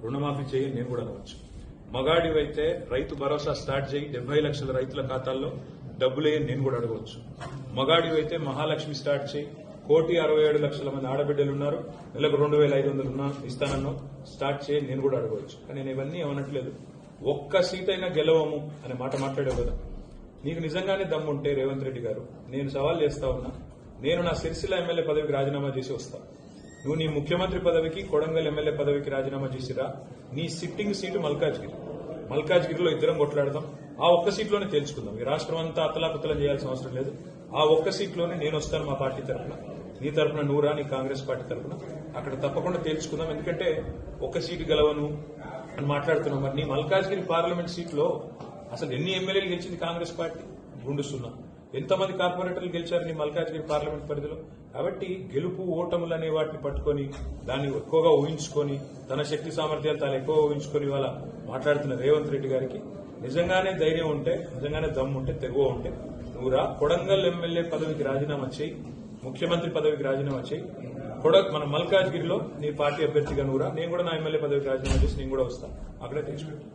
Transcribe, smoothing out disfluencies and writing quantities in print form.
రుణమాఫీ చేయి నేను కూడా అనవచ్చు. మగాడివైతే రైతు భరోసా స్టార్ట్ చేయి, 70 లక్షల రైతుల ఖాతాల్లో డబ్బులేయని నేను కూడా అడగవచ్చు. మగాడివైతే మహాలక్ష్మి స్టార్ట్ చేయి, 1,67,00,000 మంది ఆడబిడ్డలు ఉన్నారు, నెలకు 2,500 ఇస్తానన్నా స్టార్ట్ చేయి నేను కూడా అడగవచ్చు. కానీ నేను ఇవన్నీ ఏమనట్లేదు. ఒక్క సీట్ అయినా గెలవము అనే మాట మాట్లాడావు కదా. నీకు నిజంగానే దమ్ముంటే రేవంత్ రెడ్డి గారు, నేను సవాల్ చేస్తా ఉన్నా, నేను నా సిరిసిల్ల ఎమ్మెల్యే పదవికి రాజీనామా చేసి వస్తా. నువ్వు నీ ముఖ్యమంత్రి పదవికి, కొడంగల్ ఎమ్మెల్యే పదవికి రాజీనామా చేసిరా. నీ సిట్టింగ్ సీటు మల్కాజ్గిరిలో ఇద్దరం కొట్లాడదాం. ఆ ఒక్క సీట్లోనే తేల్చుకుందాం. ఈ రాష్ట్రం అంతా అతలాకుతలం చేయాల్సిన అవసరం లేదు. ఆ ఒక్క సీట్లోనే నేను వస్తాను మా పార్టీ తరఫున, నీ తరఫున నూరా, నీ కాంగ్రెస్ పార్టీ తరఫున. అక్కడ తప్పకుండా తేల్చుకుందాం. ఎందుకంటే ఒక్క సీటు గెలవను అని మాట్లాడుతున్నాం. మరి నీ మల్కాజ్గిరి పార్లమెంట్ సీట్లో అసలు ఎన్ని ఎమ్మెల్యేలు గెలిచింది కాంగ్రెస్ పార్టీ? గుండుస్తున్నా. ఎంతమంది కార్పొరేటర్లు గెలిచారు నీ మల్కాజ్గిరి పార్లమెంట్ పరిధిలో? కాబట్టి గెలుపు ఓటములు అనే వాటిని పట్టుకొని దాన్ని ఎక్కువగా ఊహించుకొని, తన శక్తి సామర్థ్యాలు తాను ఎక్కువ ఊహించుకొని ఇవాళ మాట్లాడుతున్న రేవంత్ రెడ్డి గారికి నిజంగానే ధైర్యం ఉంటే, నిజంగానే దమ్ము ఉంటే, తెగువ ఉంటే నువ్వురా, కొడంగల్ ఎమ్మెల్యే పదవికి రాజీనామా చేయి, ముఖ్యమంత్రి పదవికి రాజీనామా చేయి. మన మల్కాజ్గిరిలో నీ పార్టీ అభ్యర్థిగా నువ్వురా, నేను కూడా నా ఎమ్మెల్యే పదవికి రాజీనామా చేసి నేను కూడా వస్తాను. అక్కడే తెచ్చుకుంటాను.